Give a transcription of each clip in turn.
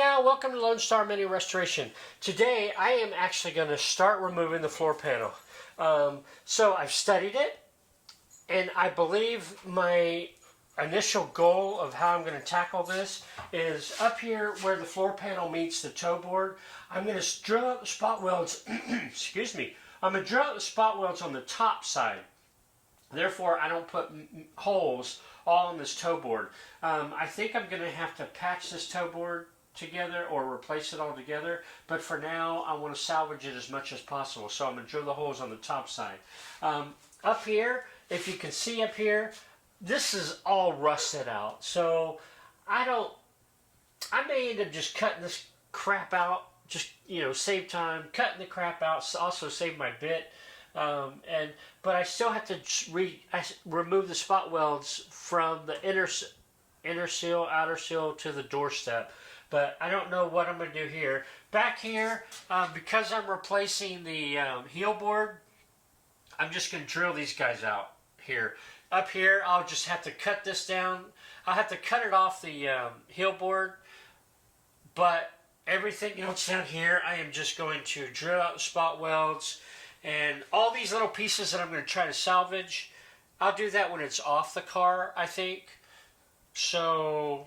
now, welcome to Lone Star Mini Restoration. Today I am actually going to start removing the floor panel. So I've studied it, and I believe my initial goal of how I'm going to tackle this is up here where the floor panel meets the toe board. I'm going to drill out the spot welds, excuse me, I'm going to drill out the spot welds on the top side. Therefore, I don't put holes all on this toe board. I think I'm going to have to patch this toe board together or replace it all together, but for now I want to salvage it as much as possible, so I'm going to drill the holes on the top side. Up here, if you can see up here, this is all rusted out, so I may end up just cutting this crap out, just, you know, save time, cutting the crap out, also save my bit. But I still have to remove the spot welds from the inner seal, outer seal to the doorstep. But I don't know what I'm going to do here. Back here, because I'm replacing the heel board, I'm just going to drill these guys out here. Up here, I'll just have to cut this down. I'll have to cut it off the heel board, but everything else down here, I am just going to drill out the spot welds. And all these little pieces that I'm going to try to salvage, I'll do that when it's off the car, I think. So,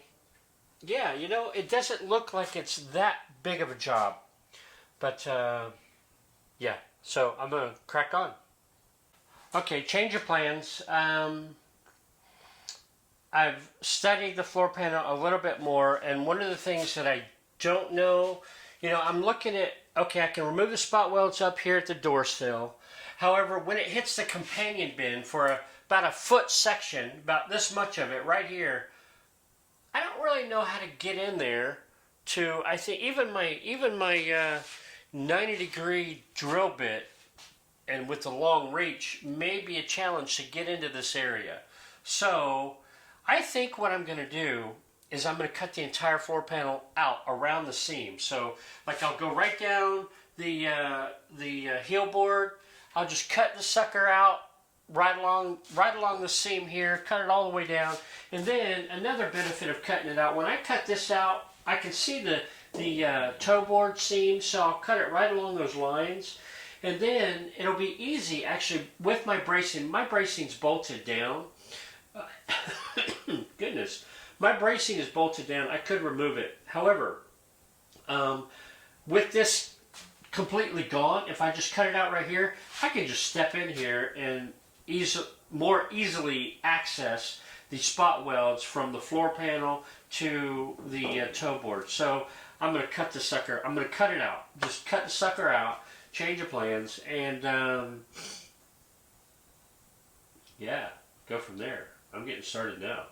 yeah, you know, it doesn't look like it's that big of a job. But, yeah, so I'm going to crack on. Okay, change of plans. I've studied the floor panel a little bit more, and one of the things that I don't know, you know, I'm looking at, okay, I can remove the spot welds up here at the door sill. However, when it hits the companion bin for about a foot section, about this much of it right here, I don't really know how to get in there to, I think even my 90-degree drill bit and with the long reach may be a challenge to get into this area. So I think what I'm going to do is I'm going to cut the entire floor panel out around the seam. So, like, I'll go right down the heel board. I'll just cut the sucker out right along the seam here, cut it all the way down. And then another benefit of cutting it out, when I cut this out, I can see the toe board seam, so I'll cut it right along those lines. And then it'll be easy, actually, with my bracing. My bracing's bolted down. Goodness. My bracing is bolted down. I could remove it. However, with this completely gone, if I just cut it out right here, I can just step in here and more easily access the spot welds from the floor panel to the toe board. So I'm going to cut the sucker. I'm going to cut it out. Just cut the sucker out, change of plans, and yeah, go from there. I'm getting started now.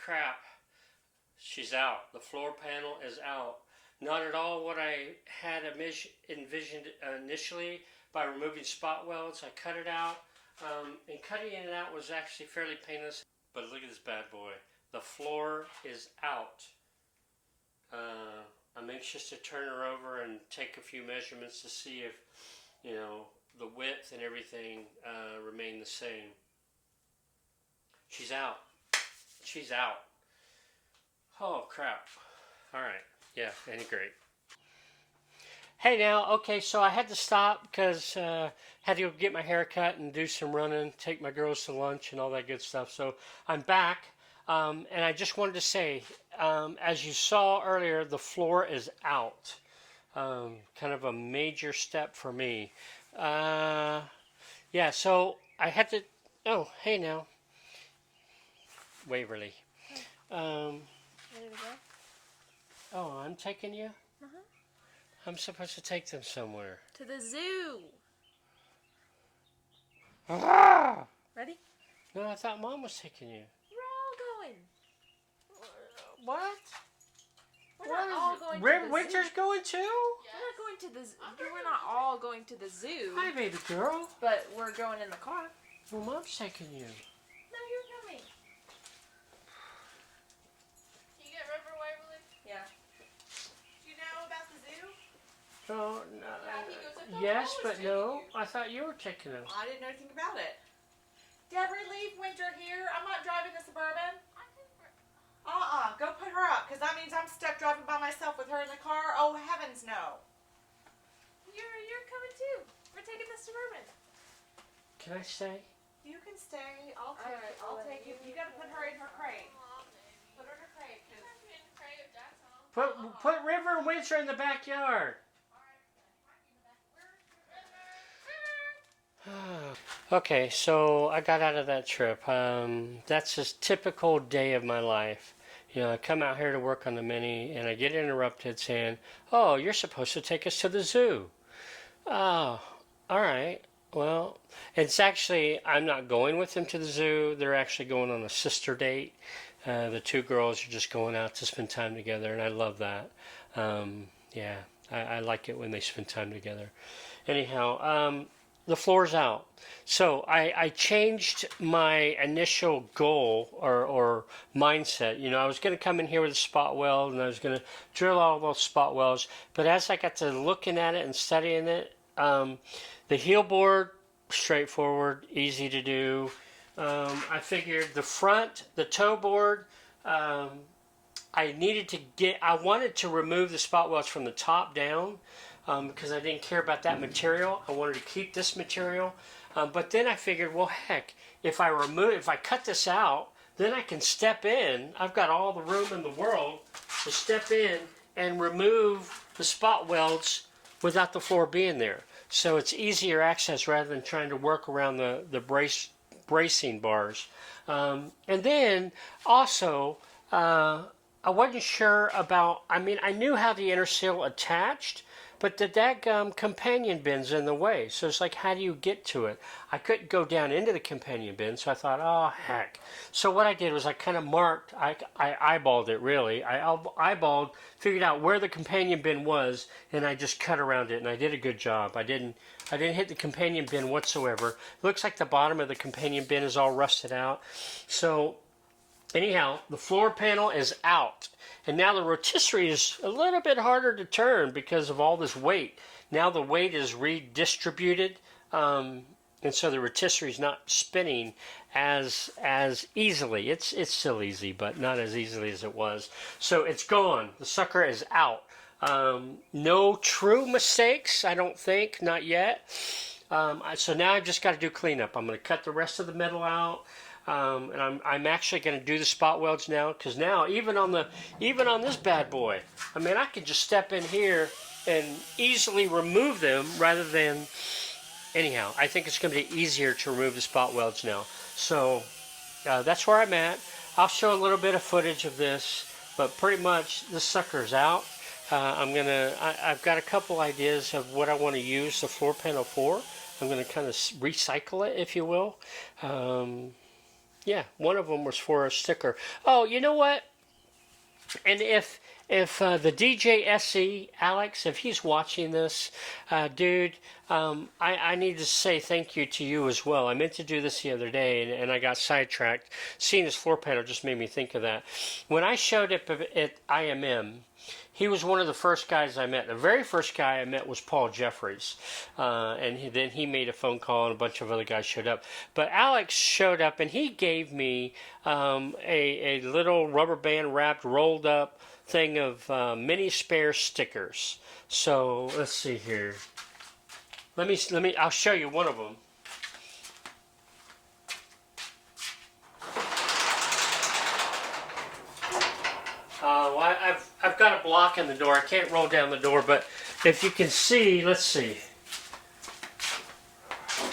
crap. She's out. The floor panel is out. Not at all what I had envisioned initially by removing spot welds. I cut it out. And cutting it out was actually fairly painless. But look at this bad boy. The floor is out. I'm anxious to turn her over and take a few measurements to see if, you know, the width and everything remain the same. She's out. She's out. Oh, crap. All right. Yeah, any great. Hey now, okay, so I had to stop because had to go get my hair cut and do some running, take my girls to lunch and all that good stuff. So I'm back, and I just wanted to say, as you saw earlier, the floor is out. Kind of a major step for me. Yeah, so I had to, oh, hey now, Waverly. Ready to go? Oh, I'm taking you? Uh-huh. I'm supposed to take them somewhere. To the zoo. Ah! Ready? No, I thought Mom was taking you. We're all going. What? We're not all going to the Winter's zoo. going too? We're not going to the zoo. We're not all going to the zoo. Hi, baby girl. But we're going in the car. Well, Mom's taking you. No, you're coming. You get River Waverly? Yeah. Do you know about the zoo? Oh, no. Yeah, he goes, "I thought Yes, Mom was but taking no. you." I thought you were taking them. I didn't know anything about it. Deborah, leave Winter here. I'm not driving the Suburban. Go put her up, because that means I'm stuck driving by myself with her in the car. Oh, heavens no. You're coming too. We're taking the Suburban. Can I stay? You can stay. I'll take Alright, it. I'll well, take you. You got to put her in her crate. Put her in her crate. Put River and Winter in the backyard. Okay, so I got out of that trip. That's a typical day of my life. You know, I come out here to work on the Mini, and I get interrupted saying, "Oh, you're supposed to take us to the zoo." Oh, all right. Well, it's actually, I'm not going with them to the zoo. They're actually going on a sister date. The two girls are just going out to spend time together, and I love that. Yeah, I like it when they spend time together. Anyhow, the floor's out. So I changed my initial goal or mindset. You know, I was going to come in here with a spot weld and I was going to drill all those spot welds. But as I got to looking at it and studying it, the heel board, straightforward, easy to do. I figured the front, the toe board, I wanted to remove the spot welds from the top down. Because I didn't care about that material. I wanted to keep this material. But then I figured, well, heck, if I cut this out, then I can step in. I've got all the room in the world to step in and remove the spot welds without the floor being there. So it's easier access rather than trying to work around the bracing bars. And then also, I wasn't sure about, I knew how the inner seal attached, but the dadgum companion bin's in the way. So it's like, how do you get to it? I couldn't go down into the companion bin, so I thought, oh, heck. So what I did was I kind of marked, I eyeballed it, really. I eyeballed, figured out where the companion bin was, and I just cut around it, and I did a good job. I didn't hit the companion bin whatsoever. It looks like the bottom of the companion bin is all rusted out. So anyhow, the floor panel is out. And now the rotisserie is a little bit harder to turn because of all this weight. Now the weight is redistributed, and so the rotisserie is not spinning as easily. It's still easy, but not as easily as it was. So it's gone. The sucker is out. No true mistakes, I don't think, not yet. So now I've just got to do cleanup. I'm going to cut the rest of the metal out. And I'm actually going to do the spot welds now, because now even on this bad boy, I can just step in here and easily remove them rather than. Anyhow, I think it's going to be easier to remove the spot welds now. So that's where I'm at. I'll show a little bit of footage of this, but pretty much the sucker's out. I've got a couple ideas of what I want to use the floor panel for. I'm going to kind of recycle it, if you will. Yeah, one of them was for a sticker. Oh, you know what? And if the DJ SE, Alex, if he's watching this, dude, I need to say thank you to you as well. I meant to do this the other day, and I got sidetracked. Seeing this floor panel just made me think of that. When I showed up at IMM, he was one of the first guys I met. The very first guy I met was Paul Jeffries. Then he made a phone call and a bunch of other guys showed up. But Alex showed up and he gave me a little rubber band wrapped, rolled up thing of mini spare stickers. So let's see here. I'll show you one of them. I've got a block in the door. I can't roll down the door, but if you can see, let's see.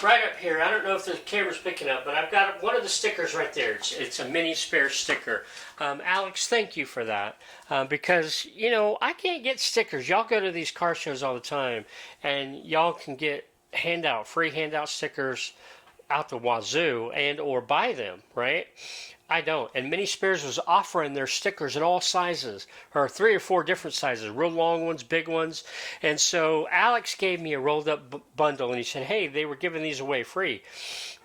Right up here, I don't know if the camera's picking up, but I've got one of the stickers right there. It's a mini spare sticker. Alex, thank you for that. Because, you know, I can't get stickers. Y'all go to these car shows all the time, and y'all can get free handout stickers out the wazoo and or buy them, right? I don't. And Mini Spares was offering their stickers in all sizes, or 3 or 4 different sizes, real long ones, big ones. And so Alex gave me a rolled up bundle and he said, hey, they were giving these away free.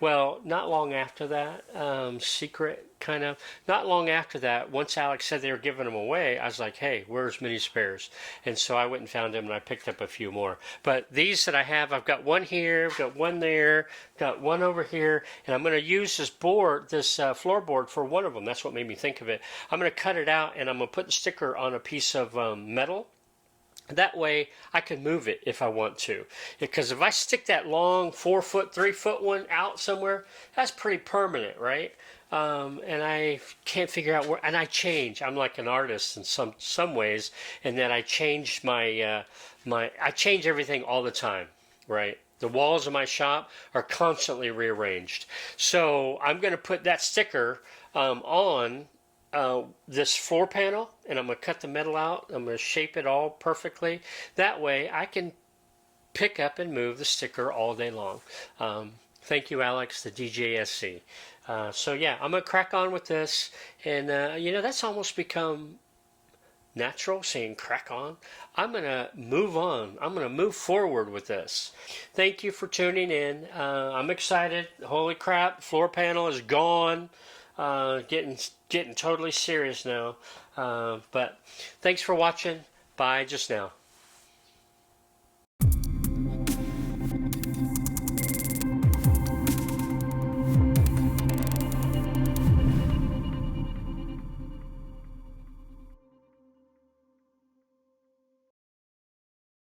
Well, not long after that, secret kind of, not long after that, once Alex said they were giving them away, I was like, hey, where's Mini Spares? And so I went and found them and I picked up a few more. But these that I have, I've got one here, I've got one there, got one over here, and I'm going to use this board, this floorboard for one of them. That's what made me think of it. I'm going to cut it out and I'm going to put the sticker on a piece of metal. That way I can move it if I want to. Because if I stick that long 4-foot, 3-foot one out somewhere, that's pretty permanent, right? And I can't figure out where, and I change. I'm like an artist in some ways, and that I change I change everything all the time, right? The walls of my shop are constantly rearranged. So I'm going to put that sticker on this floor panel, and I'm going to cut the metal out. I'm going to shape it all perfectly. That way I can pick up and move the sticker all day long. Thank you, Alex, the DJSC. So yeah, I'm going to crack on with this. And, you know, that's almost become natural, saying crack on. I'm going to move on. I'm going to move forward with this. Thank you for tuning in. I'm excited. Holy crap, floor panel is gone. Getting totally serious now. But thanks for watching. Bye just now.